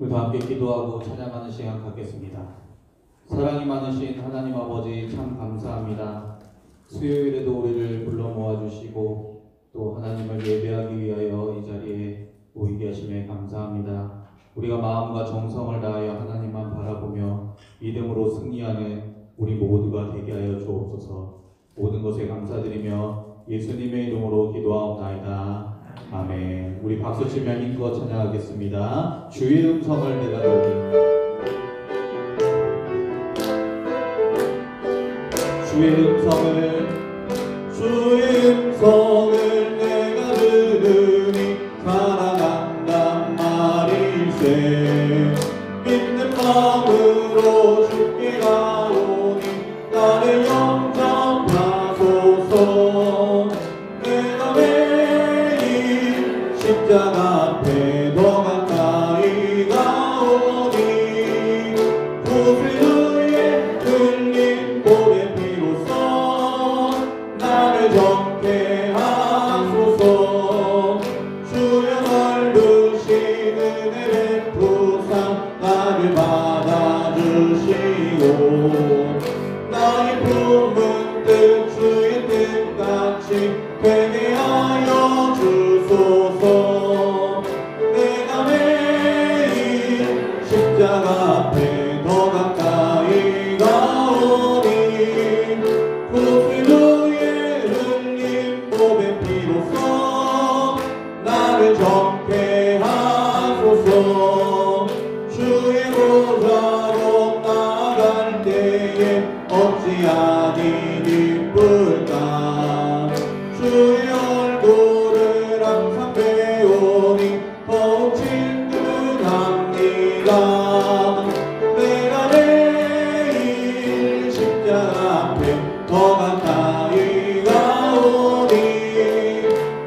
우리 다 함께 기도하고 찬양하는 시간 갖겠습니다. 사랑이 많으신 하나님 아버지 참 감사합니다. 수요일에도 우리를 불러 모아주시고 또 하나님을 예배하기 위하여 이 자리에 모이게 하심에 감사합니다. 우리가 마음과 정성을 다하여 하나님만 바라보며 믿음으로 승리하는 우리 모두가 되게 하여 주옵소서. 모든 것에 감사드리며 예수님의 이름으로 기도하옵나이다. 아멘. 우리 박수치며 힘껏 찬양하겠습니다. 주의 음성을 내가 들으니 주의 음성을 내가 들으니 사랑한단 말일세. 믿는 마음으로 주께 나오니 나를 영접하소서. 내가 매일 십자가 앞에 더 가까이 가오니 구주 위에 흘린 보배 피로써 나를 정케 하소서. 주여 넓으신 은혜 베푸사 나를 받아주시고 나의 품은 뜻 주의 뜻같이 되게 하여 주소서. 내가 매일 십자가 앞에 더 가까이 가오니 구주 위에 흘린 보배 피로써 나를 정케 하소서. 주의 보좌로 나아갈 때에 어찌하니 기쁠까. 주의 얼굴을 항상 배우니 더욱 친근합니다. 내가 매일 십자가 앞에 더 가까이 가오니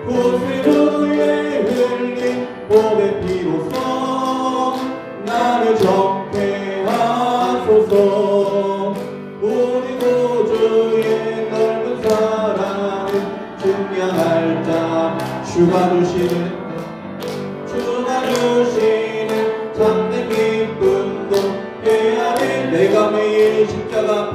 구주 위에 흘린 보배 피로써 나를 정케 하소서. 우리 구주의 넓은 사랑은 증명할 자 주가 주시는 참된 기쁨도 해야 돼. 내가 매일 십자가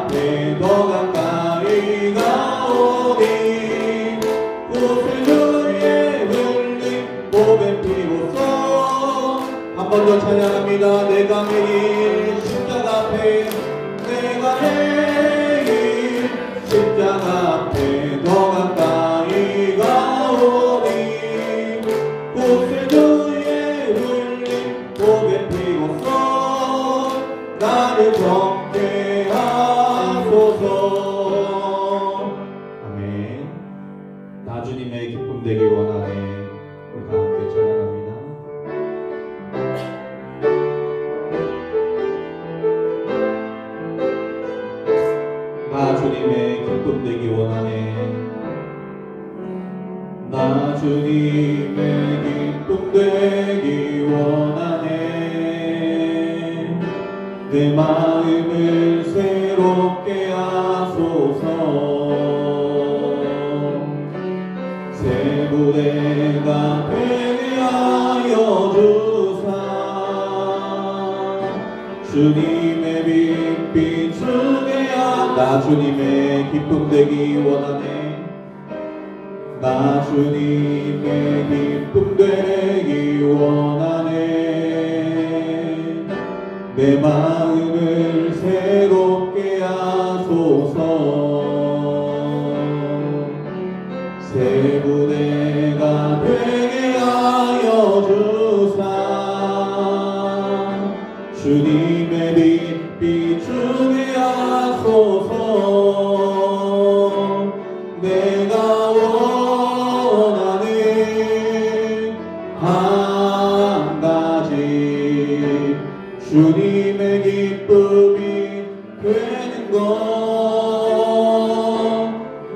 앞에 더 가까이 가오니 구주 위에 흘린 보배 피로써. 한 번 더 찬양합니다. 내가 매일 십자가 앞에 더 가까이 가오니 구주 위에 흘린 보배 피로써 나를 정케 하소서. 아멘. 나 주님의 기쁨 되기 원하네. 우리 다 함께 찬양합니다. 나 주님의 기쁨 되기 원하네. 나 주님의 기쁨 되기 원하네. 내 마음을 새롭게 하소서. 새 부대가 되게 하여 주사. 주님의 빛 비추게 하. 나 주님의 기쁨 되기 원하네. 나 주님의 기쁨 되기 원하네. 내 마음을 새롭게 하소서. 새 부대가 되게 내가 원하는 한 가지 주님의 기쁨이 되는 것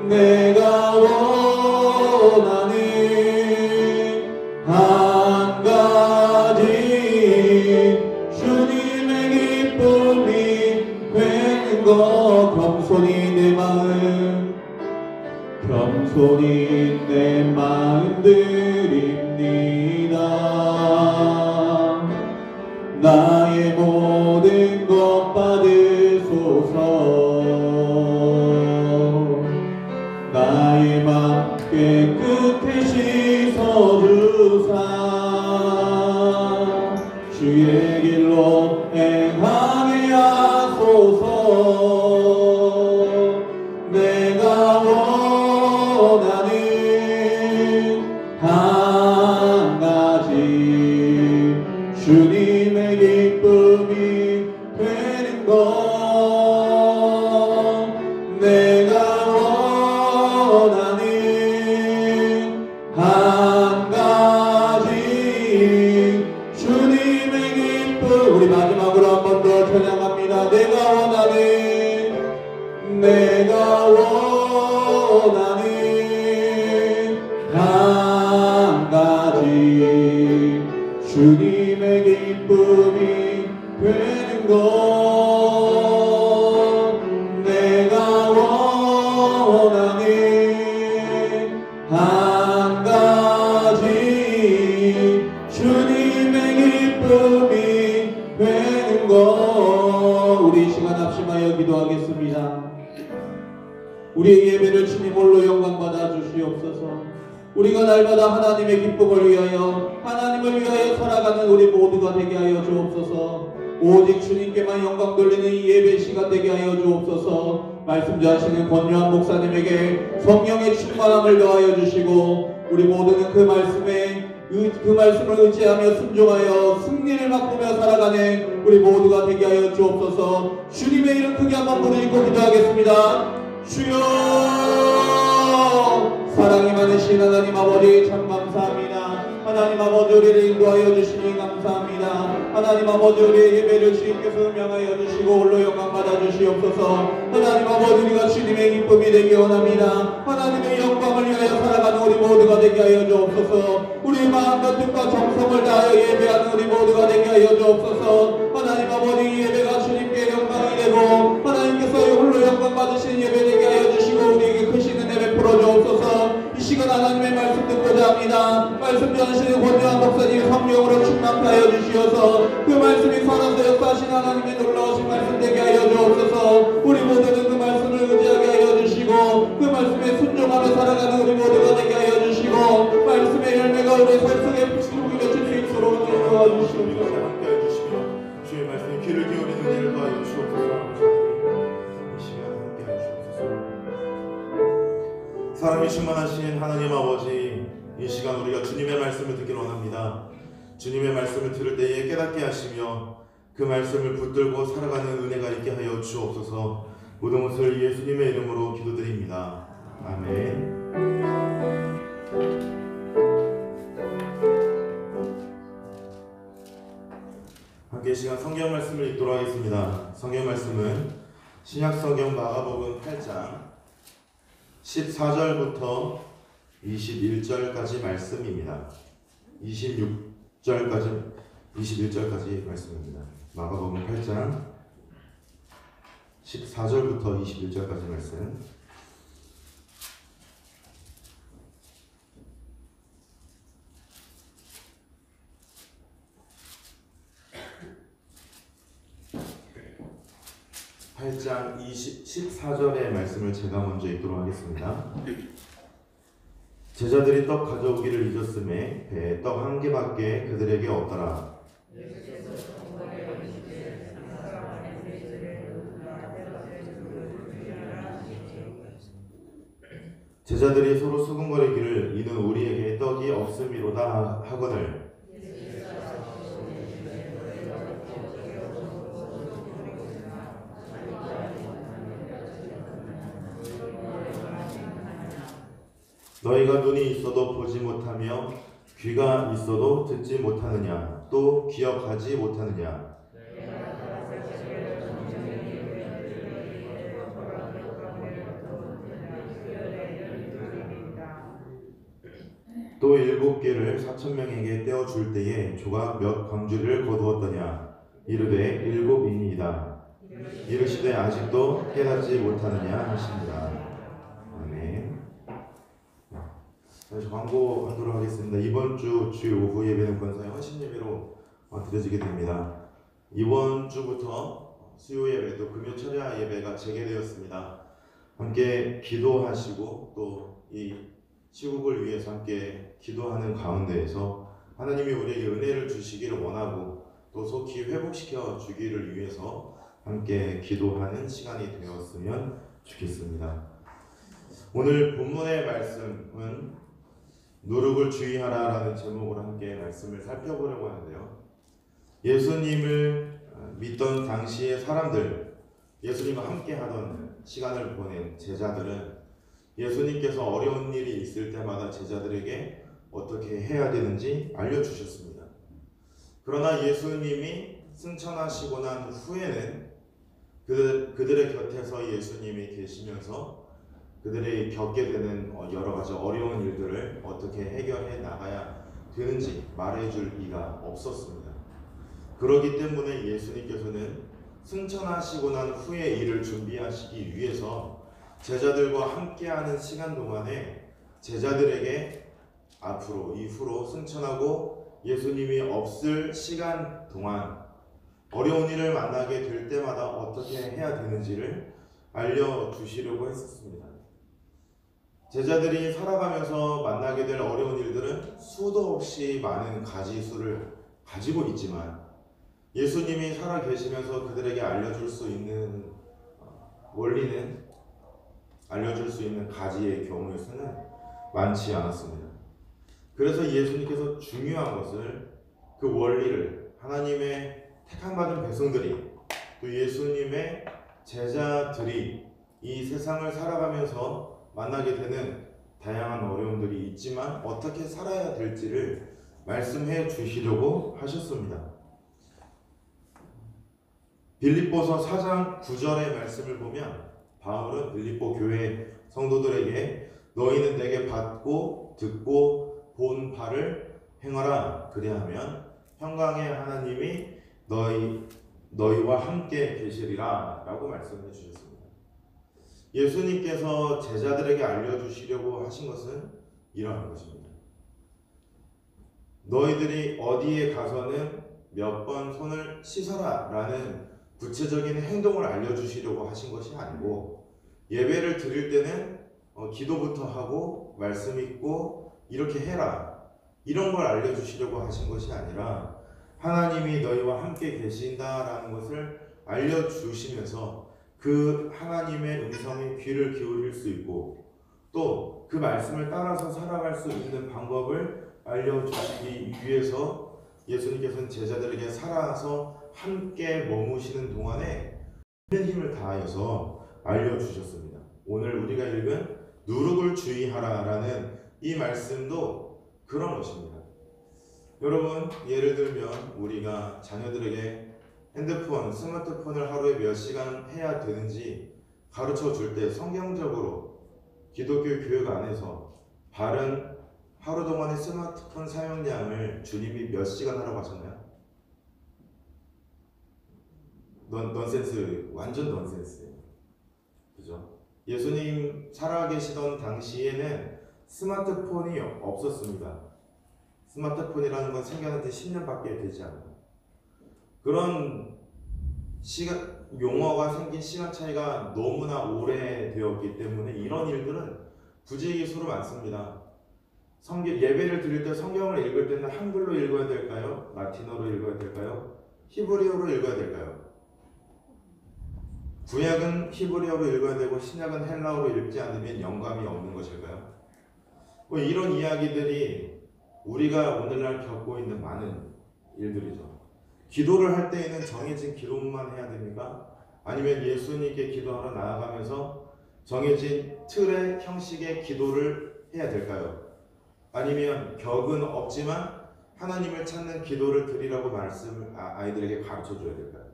내가 원하는 한 가지 주님의 기쁨이 되는 것 겸손히 내 마음 드립니다. 나의 모든 것 받으소서. 나의 맘 깨끗이 씻어주사 주의 길로 행하게 하소서. 내가 원하는 한 가지 주님의 기쁨이 되는 것 내가 원하는 한 가지 주님의 기쁨 우리 마지막으로 한 번 더 찬양합니다. 내가 원하는 한 가지 주님의 기쁨이 되는 것 내가 원하는 한 가지 주님의 기쁨이 되는 것 우리 이 시간 합심하여 기도하겠습니다. 우리의 예배를 주님 홀로 영광 받아 주시옵소서. 우리가 날마다 하나님의 기쁨을 위하여 하나님을 위하여 살아가는 우리 모두가 되게 하여 주옵소서. 오직 주님께만 영광 돌리는 이 예배 시간 되게 하여 주옵소서. 말씀 전하시는 권유한 목사님에게 성령의 충만함을 더하여 주시고 우리 모두는 그 말씀을 의지하며 순종하여 승리를 맛보며 살아가는 우리 모두가 되게 하여 주옵소서. 주님의 이름 크게 한번 부르짖고 기도하겠습니다. 주여 사랑이 많으신 하나님 아버지 참 감사합니다. 하나님 아버지 우리를 인도하여 주시니 감사합니다. 하나님 아버지 우리의 예배를 주님께서 음양하여 주시고 홀로 영광 받아 주시옵소서. 하나님 아버지 우리가 주님의 기쁨이 되기 원합니다. 하나님의 영광을 위하여 살아가는 우리 모두가 되게 하여 주옵소서. 우리 마음과 뜻과 정성을 다하여 예배하는 우리 모두가 되게 하여 주옵소서. 하나님 아버지 이 예배가 주님께 영광이 되고 하나님께서 홀로 영광 받으신 예배 되게 하여 주시고 우리에게 크신 은혜 베풀어 주옵소서. 이 시간 하나님의 말씀 듣고자 합니다. 말씀 전하시는 권유한 목사님 성령으로 충만케 하여 주시어서 그 말씀이 살아서 역사하신 하나님의 놀라우신 말씀 되게 하여 주옵소서. 우리 모두는 그 말씀을 의지하게 하여 주시고 그 말씀에 순종하며 살아가는 우리 모두가 되게 하여 주시고 말씀의 열매가 우리 삶속에 부스러기 맺힐 수 있도록 도와주시옵소서. 함께 해주시며 주의 말씀에 귀를 기울이는 은혜를 더하여 주옵소서. 이 시간 함께 해주옵소서. 사랑이 충만하신 하나님 아버지 이 시간 우리가 주님의 말씀을 듣길 원합니다. 주님의 말씀을 들을 때에 깨닫게 하시며 그 말씀을 붙들고 살아가는 은혜가 있게 하여 주옵소서. 모든 것을 예수님의 이름으로 기도드립니다. 아멘. 함께 시간 성경 말씀을 읽도록 하겠습니다. 성경 말씀은 신약성경 마가복음 8장 14절부터 21절까지 말씀입니다. 21절까지 말씀입니다. 마가복음 8장 14절부터 21절까지 말씀. (8장) 14절의 말씀을 제가 먼저 읽도록 하겠습니다. 제자들이 떡 가져오기를 잊었음에 배에 떡 한 개밖에 그들에게 없더라. 제자들이 서로 수군거리기를 이는 우리에게 떡이 없음이로다 하거늘 너희가 눈이 있어도 보지 못하며 귀가 있어도 듣지 못하느냐? 또 기억하지 못하느냐? 또 7개를 4,000명에게 떼어줄 때에 조각 몇 광주리를 거두었더냐? 이르되 7이니이다. 이르시되 아직도 깨닫지 못하느냐 하십니다. 아멘. 다시 광고하도록 하겠습니다. 이번 주 주일 오후 예배는 권사의 헌신 예배로 드려지게 됩니다. 이번 주부터 수요 예배 또 금요 철야 예배가 재개되었습니다. 함께 기도하시고 또 이 시국을 위해서 함께 기도하는 가운데에서 하나님이 우리에게 은혜를 주시기를 원하고 또 속히 회복시켜 주기를 위해서 함께 기도하는 시간이 되었으면 좋겠습니다. 오늘 본문의 말씀은 누룩을 주의하라라는 제목으로 함께 말씀을 살펴보려고 하는데요. 예수님을 믿던 당시의 사람들, 예수님과 함께 하던 시간을 보낸 제자들은 예수님께서 어려운 일이 있을 때마다 제자들에게 어떻게 해야 되는지 알려주셨습니다. 그러나 예수님이 승천하시고 난 후에는 그들의 곁에서 예수님이 계시면서 그들이 겪게 되는 여러 가지 어려운 일들을 어떻게 해결해 나가야 되는지 말해줄 이가 없었습니다. 그렇기 때문에 예수님께서는 승천하시고 난 후의 일을 준비하시기 위해서 제자들과 함께하는 시간 동안에 제자들에게 앞으로 이후로 승천하고 예수님이 없을 시간 동안 어려운 일을 만나게 될 때마다 어떻게 해야 되는지를 알려주시려고 했었습니다. 제자들이 살아가면서 만나게 될 어려운 일들은 수도 없이 많은 가지수를 가지고 있지만 예수님이 살아 계시면서 그들에게 알려줄 수 있는 원리는 알려줄 수 있는 가지의 경우의 수는 많지 않았습니다. 그래서 예수님께서 중요한 것을 그 원리를 하나님의 택함받은 백성들이 또 예수님의 제자들이 이 세상을 살아가면서 만나게 되는 다양한 어려움들이 있지만 어떻게 살아야 될지를 말씀해 주시려고 하셨습니다. 빌립보서 4장 9절의 말씀을 보면 바울은 빌립보 교회 성도들에게 너희는 내게 받고 듣고 본 바를 행하라. 그리하면 평강의 하나님이 너희와 함께 계시리라 라고 말씀해 주셨습니다. 예수님께서 제자들에게 알려주시려고 하신 것은 이러한 것입니다. 너희들이 어디에 가서는 몇 번 손을 씻어라 라는 구체적인 행동을 알려주시려고 하신 것이 아니고 예배를 드릴 때는 기도부터 하고 말씀 읽고 이렇게 해라 이런 걸 알려주시려고 하신 것이 아니라 하나님이 너희와 함께 계신다라는 것을 알려주시면서 그 하나님의 음성에 귀를 기울일 수 있고 또 그 말씀을 따라서 살아갈 수 있는 방법을 알려주시기 위해서 예수님께서는 제자들에게 살아서 함께 머무시는 동안에 있는 힘을 다하여서 알려주셨습니다. 오늘 우리가 읽은 누룩을 주의하라라는 이 말씀도 그런 것입니다. 여러분, 예를 들면 우리가 자녀들에게 핸드폰, 스마트폰을 하루에 몇 시간 해야 되는지 가르쳐 줄 때 성경적으로 기독교 교육 안에서 바른 하루 동안의 스마트폰 사용량을 주님이 몇 시간 하라고 하셨나요? 넌센스, 완전 넌센스예요. 그죠? 예수님 살아계시던 당시에는 스마트폰이 없었습니다. 스마트폰이라는 건 생겨난 지 10년밖에 되지 않아요. 그런 용어가 생긴 시간 차이가 너무나 오래되었기 때문에 이런 일들은 부지기수로 많습니다. 예배를 드릴 때 성경을 읽을 때는 한글로 읽어야 될까요? 라틴어로 읽어야 될까요? 히브리어로 읽어야 될까요? 구약은 히브리어로 읽어야 되고 신약은 헬라어로 읽지 않으면 영감이 없는 것일까요? 이런 이야기들이 우리가 오늘날 겪고 있는 많은 일들이죠. 기도를 할 때에는 정해진 기도만 해야 됩니까? 아니면 예수님께 기도하러 나아가면서 정해진 틀의 형식의 기도를 해야 될까요? 아니면 격은 없지만 하나님을 찾는 기도를 드리라고 말씀을 아이들에게 가르쳐 줘야 될까요?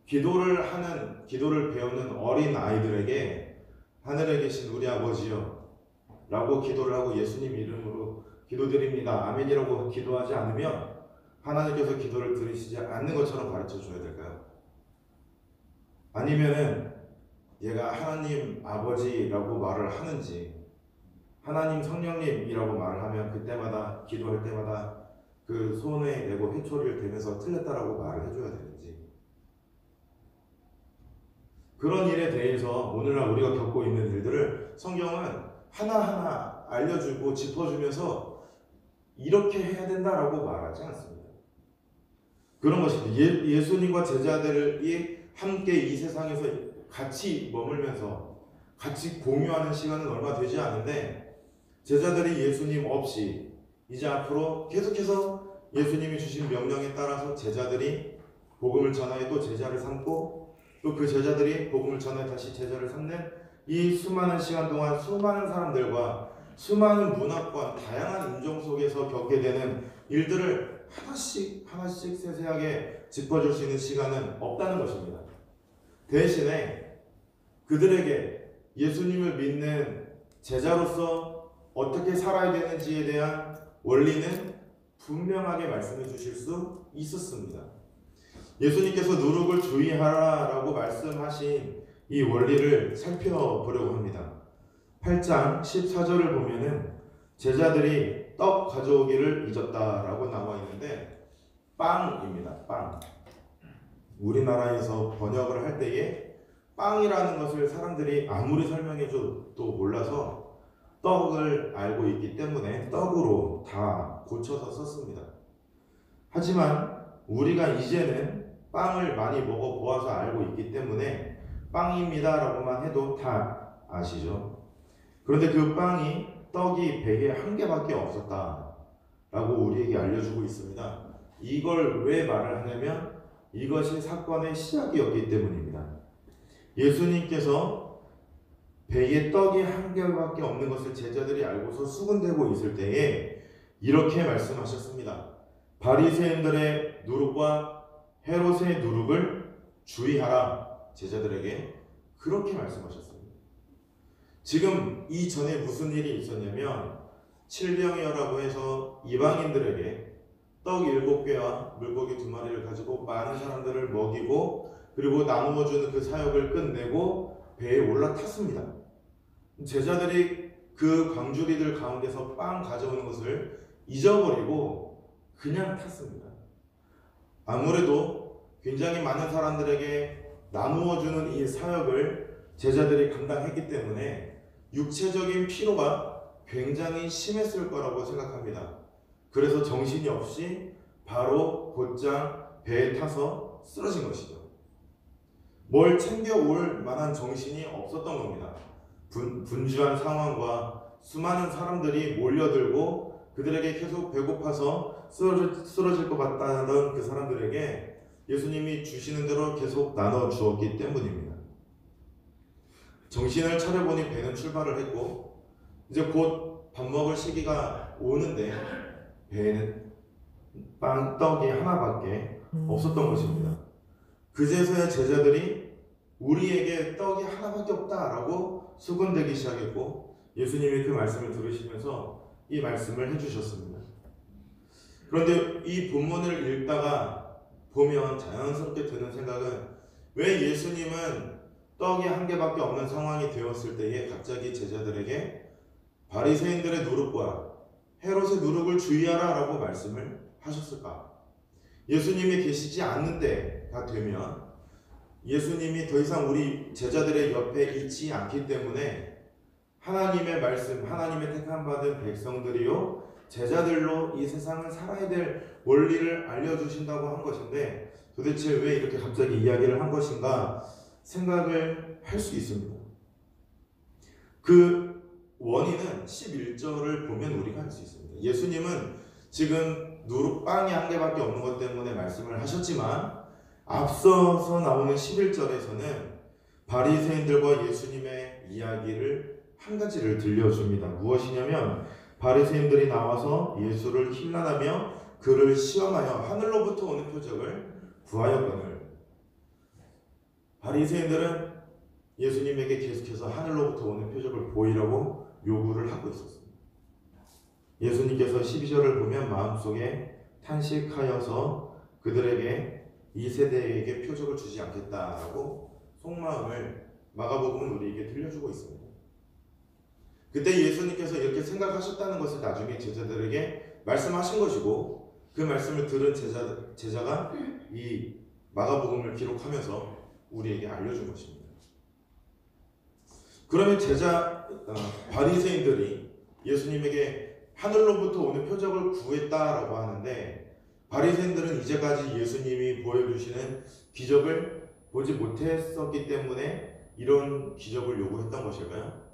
기도를 배우는 어린 아이들에게 하늘에 계신 우리 아버지요 라고 기도를 하고 예수님 이름으로 기도드립니다 아멘이라고 기도하지 않으면 하나님께서 기도를 들으시지 않는 것처럼 가르쳐 줘야 될까요? 아니면은 얘가 하나님 아버지라고 말을 하는지 하나님 성령님이라고 말을 하면 그때마다 기도할 때마다 그 손에 내고 회초리를 대면서 틀렸다라고 말을 해줘야 되는지, 그런 일에 대해서 오늘날 우리가 겪고 있는 일들을 성경은 하나하나 알려주고 짚어주면서 이렇게 해야 된다라고 말하지 않습니다. 그런 것입니다. 예수님과 제자들이 함께 이 세상에서 같이 머물면서 같이 공유하는 시간은 얼마 되지 않은데 제자들이 예수님 없이 이제 앞으로 계속해서 예수님이 주신 명령에 따라서 제자들이 복음을 전하여 또 제자를 삼고 또 그 제자들이 복음을 전하여 다시 제자를 삼는 이 수많은 시간 동안 수많은 사람들과 수많은 문화권, 다양한 인종 속에서 겪게 되는 일들을 하나씩 세세하게 짚어줄 수 있는 시간은 없다는 것입니다. 대신에 그들에게 예수님을 믿는 제자로서 어떻게 살아야 되는지에 대한 원리는 분명하게 말씀해 주실 수 있었습니다. 예수님께서 누룩을 주의하라라고 말씀하신 이 원리를 살펴보려고 합니다. 8장 14절을 보면은 제자들이 떡 가져오기를 잊었다라고 나와 있는데 빵입니다. 빵. 우리나라에서 번역을 할 때에 빵이라는 것을 사람들이 아무리 설명해줘도 몰라서 떡을 알고 있기 때문에 떡으로 다 고쳐서 썼습니다. 하지만 우리가 이제는 빵을 많이 먹어보아서 알고 있기 때문에 빵입니다 라고만 해도 다 아시죠? 그런데 그 빵이 떡이 100에 1개밖에 없었다 라고 우리에게 알려주고 있습니다. 이걸 왜 말을 하냐면 이것이 사건의 시작이었기 때문입니다. 예수님께서 배에 떡이 1개밖에 없는 것을 제자들이 알고서 수군대고 있을 때에 이렇게 말씀하셨습니다. 바리새인들의 누룩과 헤롯의 누룩을 주의하라. 제자들에게 그렇게 말씀하셨습니다. 지금 이전에 무슨 일이 있었냐면 칠병이어라고 해서 이방인들에게 떡 7개와 물고기 2마리를 가지고 많은 사람들을 먹이고 그리고 나누어주는 그 사역을 끝내고 배에 올라탔습니다. 제자들이 그 광주리들 가운데서 빵 가져오는 것을 잊어버리고 그냥 탔습니다. 아무래도 굉장히 많은 사람들에게 나누어주는 이 사역을 제자들이 감당했기 때문에 육체적인 피로가 굉장히 심했을 거라고 생각합니다. 그래서 정신이 없이 바로 곧장 배에 타서 쓰러진 것이죠. 뭘 챙겨올 만한 정신이 없었던 겁니다. 분주한 상황과 수많은 사람들이 몰려들고 그들에게 계속 배고파서 쓰러질 것 같다던 그 사람들에게 예수님이 주시는 대로 계속 나눠 주었기 때문입니다. 정신을 차려보니 배는 출발을 했고 이제 곧 밥 먹을 시기가 오는데 배에는 떡이 하나밖에 없었던 것입니다. 그제서야 제자들이 우리에게 떡이 하나밖에 없다라고 수군대기 시작했고 예수님이 그 말씀을 들으시면서 이 말씀을 해주셨습니다. 그런데 이 본문을 읽다가 보면 자연스럽게 드는 생각은 왜 예수님은 떡이 1개밖에 없는 상황이 되었을 때에 갑자기 제자들에게 바리새인들의 누룩과 헤롯의 누룩을 주의하라 라고 말씀을 하셨을까? 예수님이 계시지 않는 때가 되면 예수님이 더 이상 우리 제자들의 옆에 있지 않기 때문에 하나님의 말씀, 하나님의 택함 받은 백성들이요 제자들로 이 세상을 살아야 될 원리를 알려주신다고 한 것인데 도대체 왜 이렇게 갑자기 이야기를 한 것인가 생각을 할 수 있습니다. 그 원인은 11절을 보면 우리가 알 수 있습니다. 예수님은 지금 누룩빵이 1개밖에 없는 것 때문에 말씀을 하셨지만 앞서서 나오는 11절에서는 바리새인들과 예수님의 이야기를 한 가지를 들려줍니다. 무엇이냐면 바리새인들이 나와서 예수를 힐난하며 그를 시험하여 하늘로부터 오는 표적을 구하였거늘. 바리새인들은 예수님에게 계속해서 하늘로부터 오는 표적을 보이라고 요구를 하고 있었습니다. 예수님께서 12절을 보면 마음속에 탄식하여서 그들에게 이 세대에게 표적을 주지 않겠다라고 속마음을 마가복음은 우리에게 들려주고 있습니다. 그때 예수님께서 이렇게 생각하셨다는 것을 나중에 제자들에게 말씀하신 것이고, 그 말씀을 들은 제자가 이 마가복음을 기록하면서 우리에게 알려준 것입니다. 그러면 바리새인들이 예수님에게 하늘로부터 오는 표적을 구했다라고 하는데, 바리새인들은 이제까지 예수님이 보여주시는 기적을 보지 못했었기 때문에 이런 기적을 요구했던 것일까요?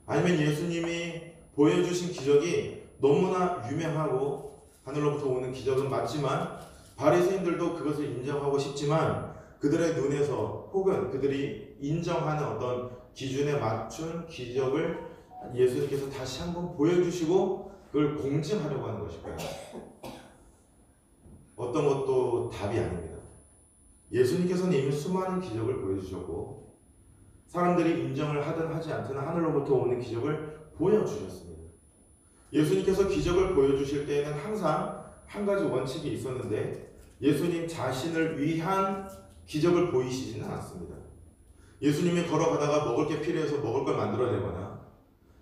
아니면 예수님이 보여주신 기적이 너무나 유명하고 하늘로부터 오는 기적은 맞지만 바리새인들도 그것을 인정하고 싶지만 그들의 눈에서 혹은 그들이 인정하는 어떤 기준에 맞춘 기적을 예수님께서 다시 한번 보여주시고 그걸 공증하려고 하는 것일까요? 어떤 것도 답이 아닙니다. 예수님께서는 이미 수많은 기적을 보여주셨고 사람들이 인정을 하든 하지 않든 하늘로부터 오는 기적을 보여주셨습니다. 예수님께서 기적을 보여주실 때에는 항상 한 가지 원칙이 있었는데 예수님 자신을 위한 기적을 보이시지는 않았습니다. 예수님이 걸어가다가 먹을 게 필요해서 먹을 걸 만들어내거나,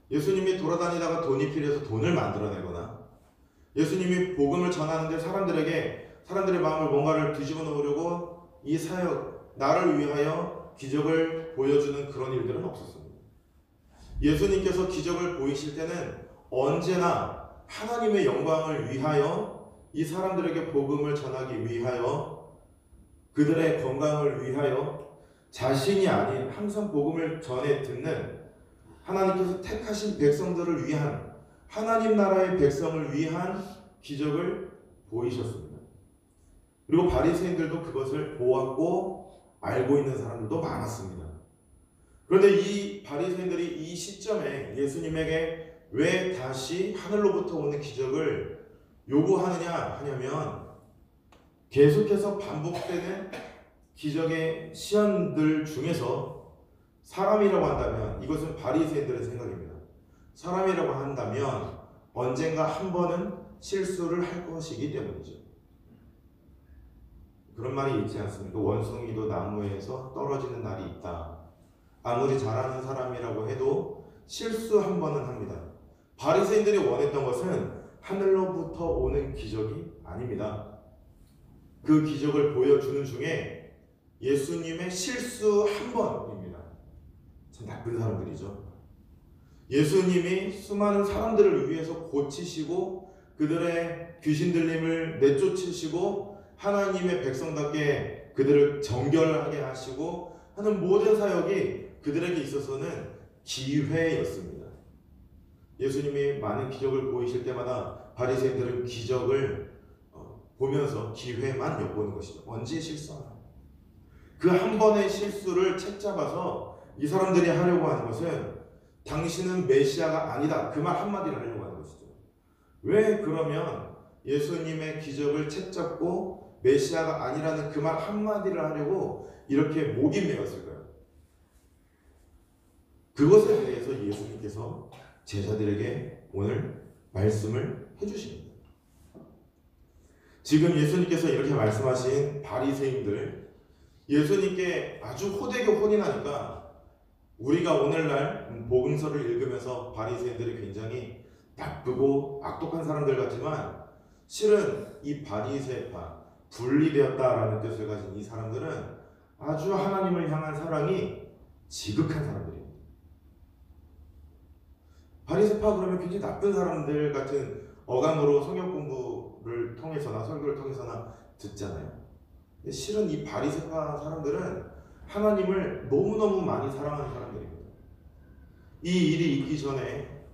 예수님이 돌아다니다가 돈이 필요해서 돈을 만들어내거나, 예수님이 복음을 전하는데 사람들의 마음을 뭔가를 뒤집어 놓으려고 이 사역, 나를 위하여 기적을 보여주는 그런 일들은 없었습니다. 예수님께서 기적을 보이실 때는 언제나 하나님의 영광을 위하여, 이 사람들에게 복음을 전하기 위하여, 그들의 건강을 위하여, 자신이 아닌 항상 복음을 전해 듣는 하나님께서 택하신 백성들을 위한, 하나님 나라의 백성을 위한 기적을 보이셨습니다. 그리고 바리새인들도 그것을 보았고 알고 있는 사람들도 많았습니다. 그런데 이 바리새인들이 이 시점에 예수님에게 왜 다시 하늘로부터 오는 기적을 요구하느냐 하냐면, 계속해서 반복되는 기적의 시험들 중에서 사람이라고 한다면, 이것은 바리새인들의 생각입니다. 사람이라고 한다면 언젠가 한 번은 실수를 할 것이기 때문이죠. 그런 말이 있지 않습니까? 원숭이도 나무에서 떨어지는 날이 있다. 아무리 잘하는 사람이라고 해도 실수 한 번은 합니다. 바리새인들이 원했던 것은 하늘로부터 오는 기적이 아닙니다. 그 기적을 보여주는 중에 예수님의 실수 한 번입니다. 참 나쁜 사람들이죠. 예수님이 수많은 사람들을 위해서 고치시고 그들의 귀신 들림을 내쫓으시고 하나님의 백성답게 그들을 정결하게 하시고 하는 모든 사역이 그들에게 있어서는 기회였습니다. 예수님이 많은 기적을 보이실 때마다 바리새인들은 기적을 보면서 기회만 엿보는 것이죠. 언제 실수하나? 그 한 번의 실수를 책잡아서 이 사람들이 하려고 하는 것은 당신은 메시아가 아니다, 그 말 한마디를 하려고 하는 것이죠. 왜 그러면 예수님의 기적을 책잡고 메시아가 아니라는 그 말 한마디를 하려고 이렇게 목이 메었을까요? 그것에 대해서 예수님께서 제자들에게 오늘 말씀을 해주십니다. 지금 예수님께서 이렇게 말씀하신 바리새인들, 예수님께 아주 호되게 혼인하니까 우리가 오늘날 복음서를 읽으면서 바리새인들이 굉장히 나쁘고 악독한 사람들 같지만 실은 이 바리새파, 분리되었다라는 뜻을 가진 이 사람들은 아주 하나님을 향한 사랑이 지극한 사람들입니다. 바리새파 그러면 굉장히 나쁜 사람들 같은 어감으로 성경 공부를 통해서나 설교를 통해서나 듣잖아요. 근데 실은 이 바리새파 사람들은 하나님을 너무너무 많이 사랑하는 사람들입니다. 이 일이 있기 전에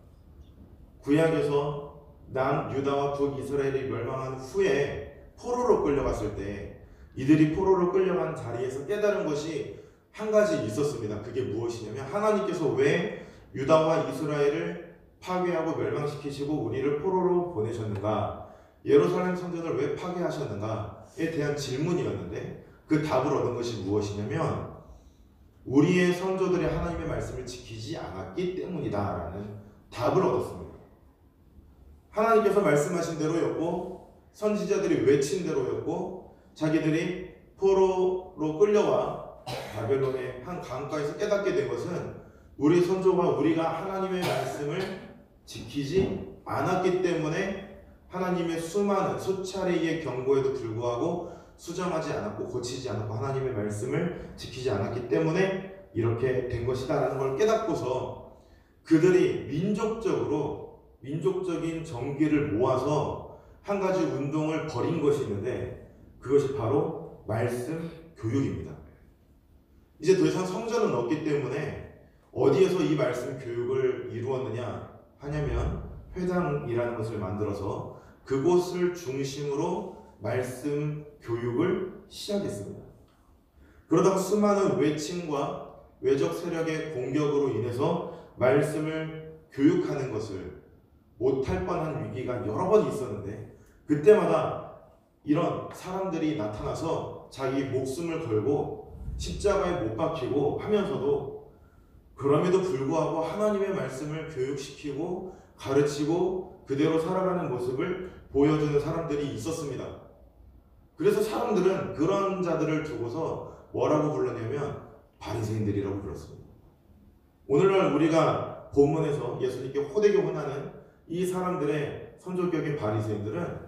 구약에서 남유다와 북이스라엘이 멸망한 후에 포로로 끌려갔을 때 이들이 포로로 끌려간 자리에서 깨달은 것이 한 가지 있었습니다. 그게 무엇이냐면 하나님께서 왜 유다와 이스라엘을 파괴하고 멸망시키시고 우리를 포로로 보내셨는가? 예루살렘 성전을 왜 파괴하셨는가에 대한 질문이었는데 그 답을 얻은 것이 무엇이냐면 우리의 선조들이 하나님의 말씀을 지키지 않았기 때문이다라는 답을 얻었습니다. 하나님께서 말씀하신 대로였고 선지자들이 외친 대로였고 자기들이 포로로 끌려와 바벨론의 한 강가에서 깨닫게 된 것은 우리 선조와 우리가 하나님의 말씀을 지키지 않았기 때문에 하나님의 수많은 수차례의 경고에도 불구하고 수정하지 않았고 고치지 않았고 하나님의 말씀을 지키지 않았기 때문에 이렇게 된 것이다 라는 걸 깨닫고서 그들이 민족적인 정기를 모아서 한 가지 운동을 벌인 것이 있는데 그것이 바로 말씀 교육입니다. 이제 더 이상 성전은 없기 때문에 어디에서 이 말씀 교육을 이루었느냐 하냐면 회당이라는 것을 만들어서 그곳을 중심으로 말씀 교육을 시작했습니다. 그러다가 수많은 외침과 외적 세력의 공격으로 인해서 말씀을 교육하는 것을 못할 뻔한 위기가 여러 번 있었는데 그때마다 이런 사람들이 나타나서 자기 목숨을 걸고 십자가에 못 박히고 하면서도 그럼에도 불구하고 하나님의 말씀을 교육시키고 가르치고 그대로 살아가는 모습을 보여주는 사람들이 있었습니다. 그래서 사람들은 그런 자들을 두고서 뭐라고 불렀냐면 바리새인들이라고 불렀습니다. 오늘날 우리가 본문에서 예수님께 호되게 혼하는 이 사람들의 선조격인 바리새인들은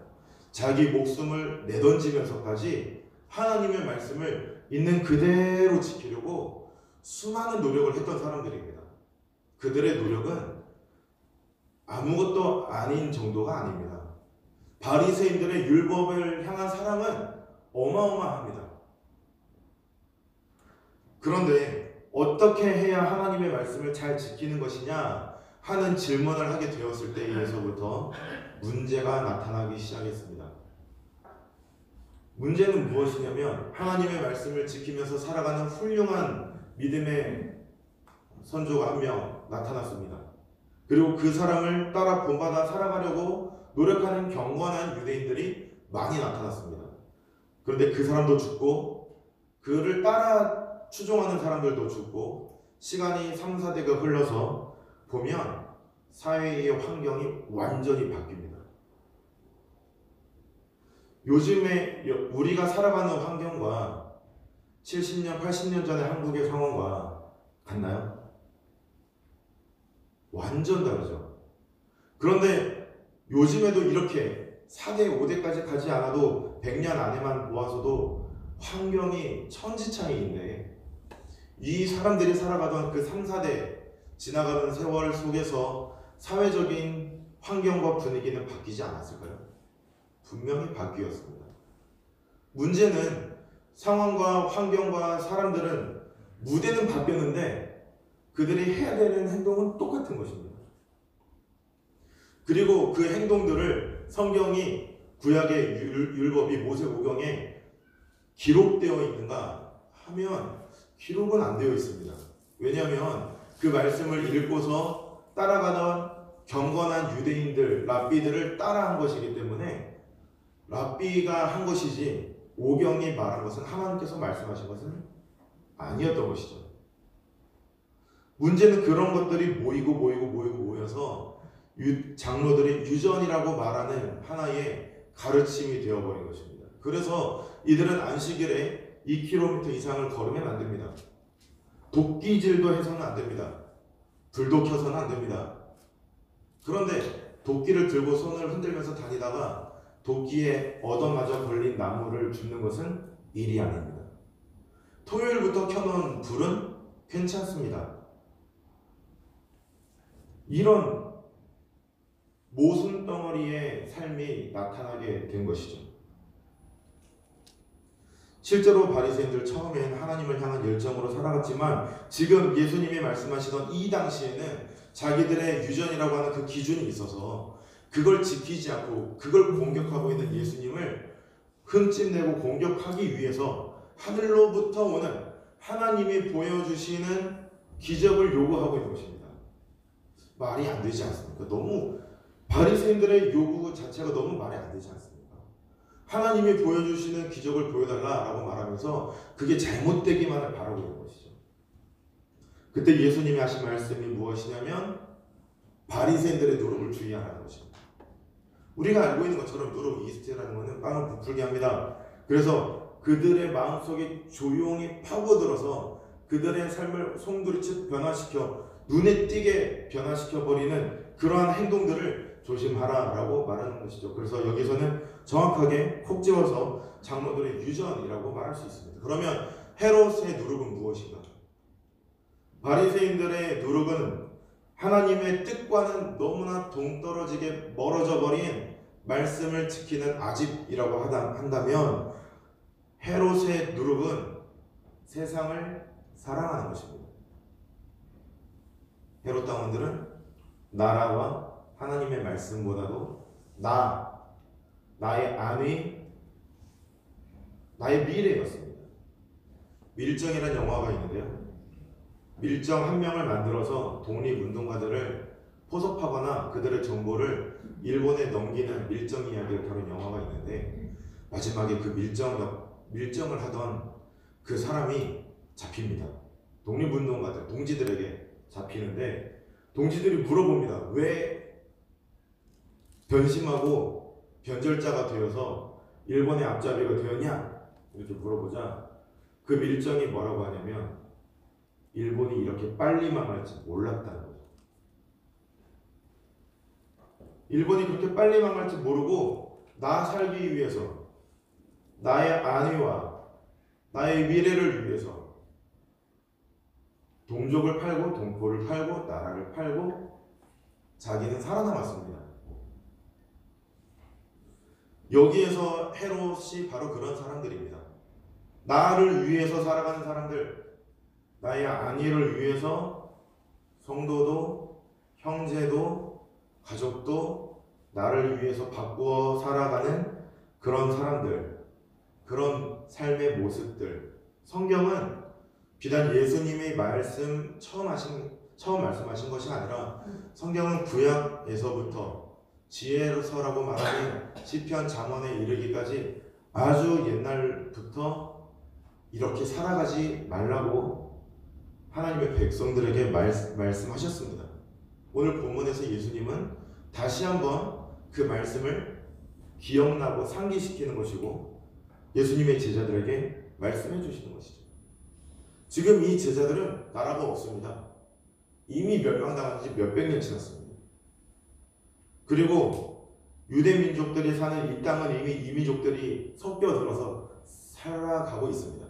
자기 목숨을 내던지면서까지 하나님의 말씀을 있는 그대로 지키려고 수많은 노력을 했던 사람들입니다. 그들의 노력은 아무것도 아닌 정도가 아닙니다. 바리새인들의 율법을 향한 사랑은 어마어마합니다. 그런데 어떻게 해야 하나님의 말씀을 잘 지키는 것이냐 하는 질문을 하게 되었을 때에서부터 문제가 나타나기 시작했습니다. 문제는 무엇이냐면 하나님의 말씀을 지키면서 살아가는 훌륭한 믿음의 선조가 한 명 나타났습니다. 그리고 그 사람을 따라 본받아 살아가려고 노력하는 경건한 유대인들이 많이 나타났습니다. 그런데 그 사람도 죽고 그를 따라 추종하는 사람들도 죽고 시간이 3, 4대가 흘러서 보면 사회의 환경이 완전히 바뀝니다. 요즘에 우리가 살아가는 환경과 70년, 80년 전의 한국의 상황과 같나요? 완전 다르죠. 그런데 요즘에도 이렇게 4대, 5대까지 가지 않아도 100년 안에만 보아서도 환경이 천지차이인데 이 사람들이 살아가던 그 3, 4대 지나가는 세월 속에서 사회적인 환경과 분위기는 바뀌지 않았을까요? 분명히 바뀌었습니다. 문제는 상황과 환경과 사람들은 무대는 바뀌었는데 그들이 해야 되는 행동은 똑같은 것입니다. 그리고 그 행동들을 성경이 구약의 율법이 모세오경에 기록되어 있는가 하면 기록은 안 되어 있습니다. 왜냐하면 그 말씀을 읽고서 따라가던 경건한 유대인들, 랍비들을 따라한 것이기 때문에 랍비가 한 것이지 오경이 말한 것은 하나님께서 말씀하신 것은 아니었던 것이죠. 문제는 그런 것들이 모여서 장로들이 유전이라고 말하는 하나의 가르침이 되어버린 것입니다. 그래서 이들은 안식일에 2km 이상을 걸으면 안 됩니다. 도끼질도 해서는 안 됩니다. 불도 켜서는 안 됩니다. 그런데 도끼를 들고 손을 흔들면서 다니다가 도끼에 얻어맞아 걸린 나무를 줍는 것은 일이 아닙니다. 토요일부터 켜놓은 불은 괜찮습니다. 이런 모순덩어리의 삶이 나타나게 된 것이죠. 실제로 바리새인들 처음엔 하나님을 향한 열정으로 살아갔지만 지금 예수님이 말씀하시던 이 당시에는 자기들의 유전이라고 하는 그 기준이 있어서 그걸 지키지 않고 그걸 공격하고 있는 예수님을 흠집내고 공격하기 위해서 하늘로부터 오는 하나님이 보여주시는 기적을 요구하고 있는 것입니다. 말이 안 되지 않습니까? 너무 바리새인들의 요구 자체가 너무 말이 안 되지 않습니까? 하나님이 보여주시는 기적을 보여달라라고 말하면서 그게 잘못되기만을 바라고 있는 것이죠. 그때 예수님이 하신 말씀이 무엇이냐면 바리새인들의 누룩을 주의하라는 것입니다. 우리가 알고 있는 것처럼 누룩 이스트라는 것은 빵을 부풀게 합니다. 그래서 그들의 마음속에 조용히 파고들어서 그들의 삶을 송두리째 변화시켜 눈에 띄게 변화시켜버리는 그러한 행동들을 조심하라라고 말하는 것이죠. 그래서 여기서는 정확하게 콕 집어서 장로들의 유전이라고 말할 수 있습니다. 그러면 헤롯의 누룩은 무엇인가? 바리새인들의 누룩은 하나님의 뜻과는 너무나 동떨어지게 멀어져 버린 말씀을 지키는 아집이라고 한다면 헤롯의 누룩은 세상을 사랑하는 것입니다. 헤롯 당원들은 나라와 하나님의 말씀보다도 나의 안위, 나의 미래였습니다. 밀정이라는 영화가 있는데요. 밀정 한 명을 만들어서 독립운동가들을 포섭하거나 그들의 정보를 일본에 넘기는 밀정 이야기를 다룬 영화가 있는데 마지막에 그 밀정을 하던 그 사람이 잡힙니다. 독립운동가들, 동지들에게 잡히는데 동지들이 물어봅니다. 왜 변심하고 변절자가 되어서 일본의 앞잡이가 되었냐? 이렇게 물어보자 그 밀정이 뭐라고 하냐면 일본이 이렇게 빨리 망할지 몰랐다는 거죠. 일본이 그렇게 빨리 망할지 모르고 나 살기 위해서 나의 안위와 나의 미래를 위해서 동족을 팔고 동포를 팔고 나라를 팔고 자기는 살아남았습니다. 여기에서 헤롯이 바로 그런 사람들입니다. 나를 위해서 살아가는 사람들, 나의 안위를 위해서 성도도 형제도 가족도 나를 위해서 바꾸어 살아가는 그런 사람들, 그런 삶의 모습들. 성경은 비단 예수님의 말씀 처음 말씀하신 것이 아니라 성경은 구약에서부터 지혜서라고 말하는 시편 잠언에 이르기까지 아주 옛날부터 이렇게 살아가지 말라고 하나님의 백성들에게 말씀하셨습니다. 오늘 본문에서 예수님은 다시 한번 그 말씀을 기억나고 상기시키는 것이고 예수님의 제자들에게 말씀해 주시는 것이죠. 지금 이 제자들은 나라가 없습니다. 이미 멸망당한 지 몇백 년 지났습니다. 그리고 유대 민족들이 사는 이 땅은 이미 이 민족들이 섞여들어서 살아가고 있습니다.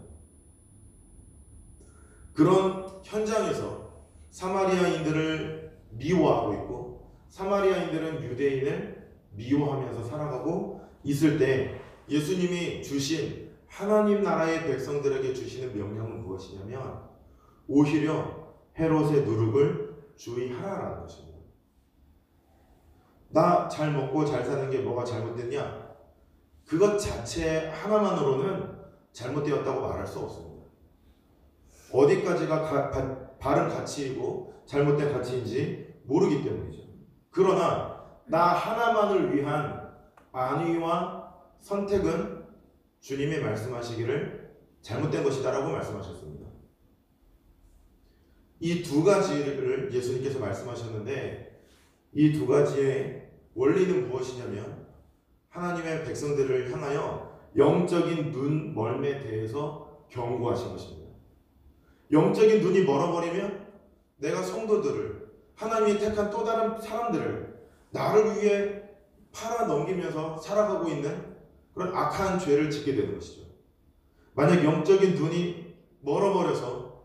그런 현장에서 사마리아인들을 미워하고 있고 사마리아인들은 유대인을 미워하면서 살아가고 있을 때 예수님이 주신 하나님 나라의 백성들에게 주시는 명령은 무엇이냐면 오히려 헤롯의 누룩을 주의하라라는 것입니다. 나 잘 먹고 잘 사는 게 뭐가 잘못됐냐? 그것 자체 하나만으로는 잘못되었다고 말할 수 없습니다. 어디까지가 바른 가치이고 잘못된 가치인지 모르기 때문이죠. 그러나 나 하나만을 위한 안위와 선택은 주님이 말씀하시기를 잘못된 것이다라고 말씀하셨습니다. 이 두 가지를 예수님께서 말씀하셨는데 이 두 가지의 원리는 무엇이냐면 하나님의 백성들을 향하여 영적인 눈 멀매에 대해서 경고하신 것입니다. 영적인 눈이 멀어버리면 내가 성도들을 하나님이 택한 또 다른 사람들을 나를 위해 팔아넘기면서 살아가고 있는 그런 악한 죄를 짓게 되는 것이죠. 만약 영적인 눈이 멀어버려서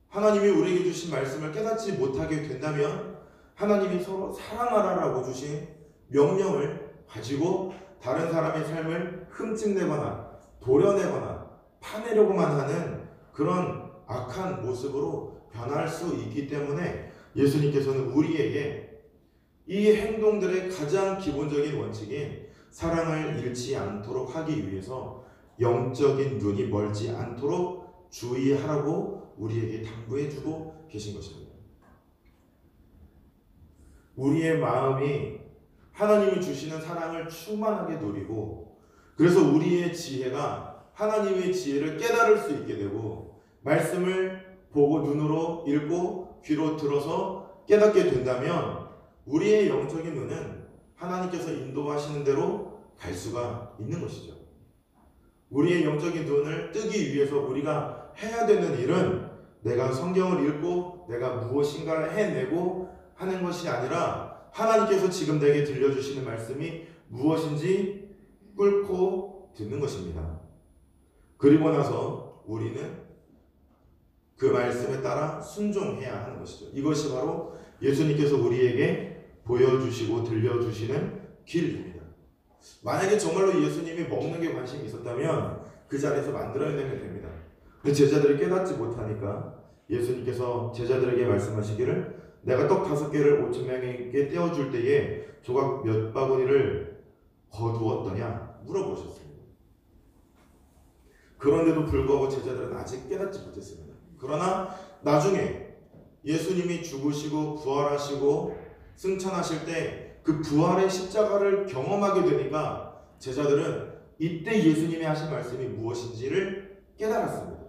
하나님이 우리에게 주신 말씀을 깨닫지 못하게 된다면 하나님이 서로 사랑하라라고 주신 명령을 가지고 다른 사람의 삶을 흠집내거나 도려내거나 파내려고만 하는 그런 악한 모습으로 변할 수 있기 때문에 예수님께서는 우리에게 이 행동들의 가장 기본적인 원칙인 사랑을 잃지 않도록 하기 위해서 영적인 눈이 멀지 않도록 주의하라고 우리에게 당부해주고 계신 것입니다. 우리의 마음이 하나님이 주시는 사랑을 충만하게 누리고, 그래서 우리의 지혜가 하나님의 지혜를 깨달을 수 있게 되고, 말씀을 보고 눈으로 읽고 귀로 들어서 깨닫게 된다면 우리의 영적인 눈은 하나님께서 인도하시는 대로 갈 수가 있는 것이죠. 우리의 영적인 눈을 뜨기 위해서 우리가 해야 되는 일은 내가 성경을 읽고 내가 무엇인가를 해내고 하는 것이 아니라 하나님께서 지금 내게 들려주시는 말씀이 무엇인지 꿇고 듣는 것입니다. 그리고 나서 우리는 그 말씀에 따라 순종해야 하는 것이죠. 이것이 바로 예수님께서 우리에게 보여주시고 들려주시는 길입니다. 만약에 정말로 예수님이 먹는 게 관심이 있었다면 그 자리에서 만들어내면 됩니다. 근데 제자들이 깨닫지 못하니까 예수님께서 제자들에게 말씀하시기를 내가 떡 5개를 5,000명에게 떼어줄 때에 조각 몇 바구니를 거두었더냐 물어보셨습니다. 그런데도 불구하고 제자들은 아직 깨닫지 못했습니다. 그러나 나중에 예수님이 죽으시고 부활하시고 승천하실 때 그 부활의 십자가를 경험하게 되니까 제자들은 이때 예수님이 하신 말씀이 무엇인지를 깨달았습니다.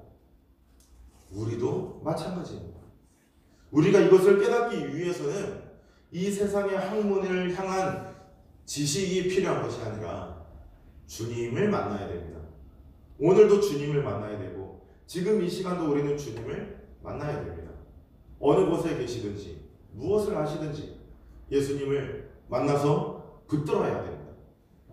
우리도 마찬가지입니다. 우리가 이것을 깨닫기 위해서는 이 세상의 학문을 향한 지식이 필요한 것이 아니라 주님을 만나야 됩니다. 오늘도 주님을 만나야 되고 지금 이 시간도 우리는 주님을 만나야 됩니다. 어느 곳에 계시든지 무엇을 하시든지 예수님을 만나서 붙들어야 됩니다.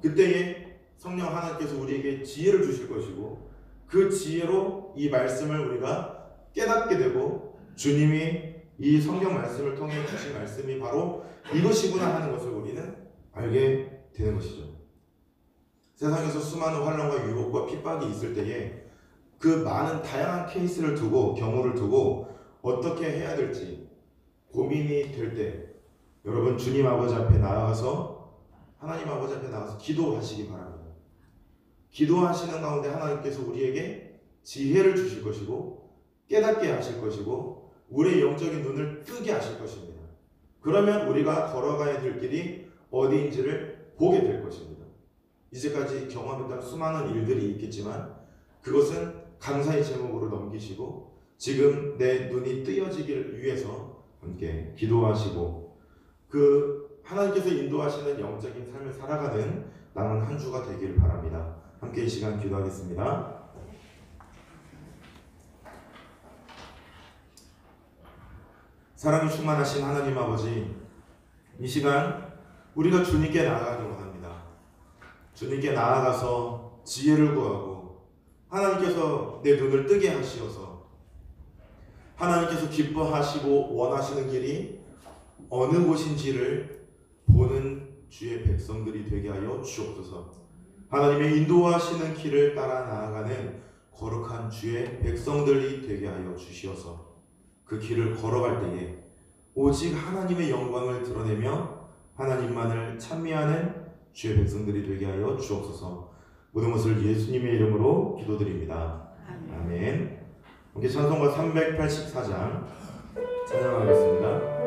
그때에 성령 하나님께서 우리에게 지혜를 주실 것이고 그 지혜로 이 말씀을 우리가 깨닫게 되고 주님이 이 성경 말씀을 통해 주신 말씀이 바로 이것이구나 하는 것을 우리는 알게 되는 것이죠. 세상에서 수많은 환난과 유혹과 핍박이 있을 때에 그 많은 다양한 케이스를 두고 경우를 두고 어떻게 해야 될지 고민이 될 때 여러분 주님 아버지 앞에 나아가서 하나님 아버지 앞에 나가서 기도하시기 바랍니다. 기도하시는 가운데 하나님께서 우리에게 지혜를 주실 것이고 깨닫게 하실 것이고 우리의 영적인 눈을 뜨게 하실 것입니다. 그러면 우리가 걸어가야 될 길이 어디인지를 보게 될 것입니다. 이제까지 경험했던 수많은 일들이 있겠지만 그것은 감사의 제목으로 넘기시고 지금 내 눈이 뜨여지기를 위해서 함께 기도하시고 그 하나님께서 인도하시는 영적인 삶을 살아가는 남은 한 주가 되길 바랍니다. 함께 이 시간 기도하겠습니다. 사랑이 충만하신 하나님 아버지, 이 시간 우리가 주님께 나아가기 원합니다. 주님께 나아가서 지혜를 구하고 하나님께서 내 눈을 뜨게 하시어서 하나님께서 기뻐하시고 원하시는 길이 어느 곳인지를 보는 주의 백성들이 되게 하여 주옵소서. 하나님의 인도하시는 길을 따라 나아가는 거룩한 주의 백성들이 되게 하여 주시어서 그 길을 걸어갈 때에 오직 하나님의 영광을 드러내며 하나님만을 찬미하는 주의 백성들이 되게 하여 주옵소서. 모든 것을 예수님의 이름으로 기도드립니다. 아멘. 함께 찬송가 384장 찬양하겠습니다.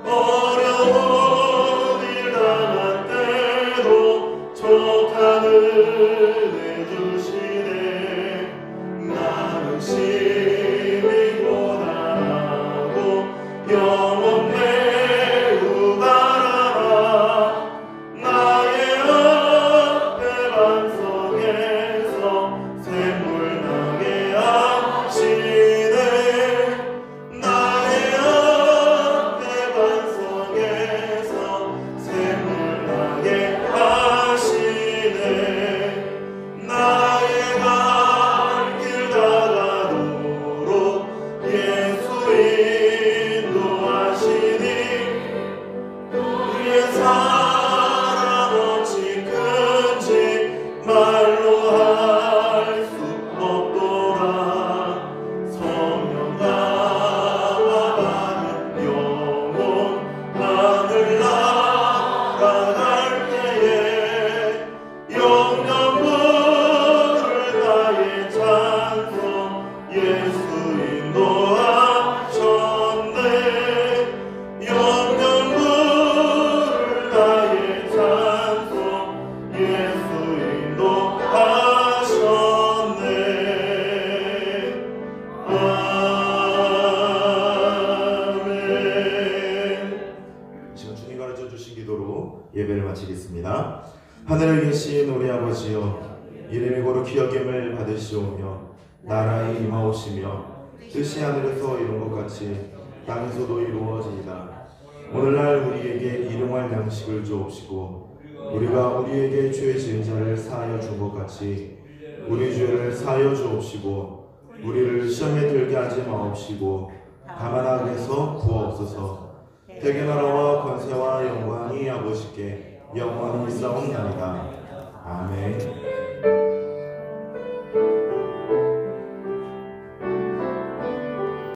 어려운 일 당할 때도 기도로 예배를 마치겠습니다. 하늘에 계신 우리 아버지여, 이름이 거룩히 여김을 받으시오며 나라에 임하오시며 뜻이 하늘에서 이룬 것 같이 땅에서도 이루어지이다. 오늘날 우리에게 일용할 양식을 주옵시고 우리가 우리에게 죄 지은 자를 사하여 준 것 같이 우리 죄를 사하여 주옵시고 우리를 시험에 들게 하지 마옵시고 다만 악에서 구하옵소서. 대개 나라와 권세와 영광이 아버지께 영원히 있사옵나이다. 아멘.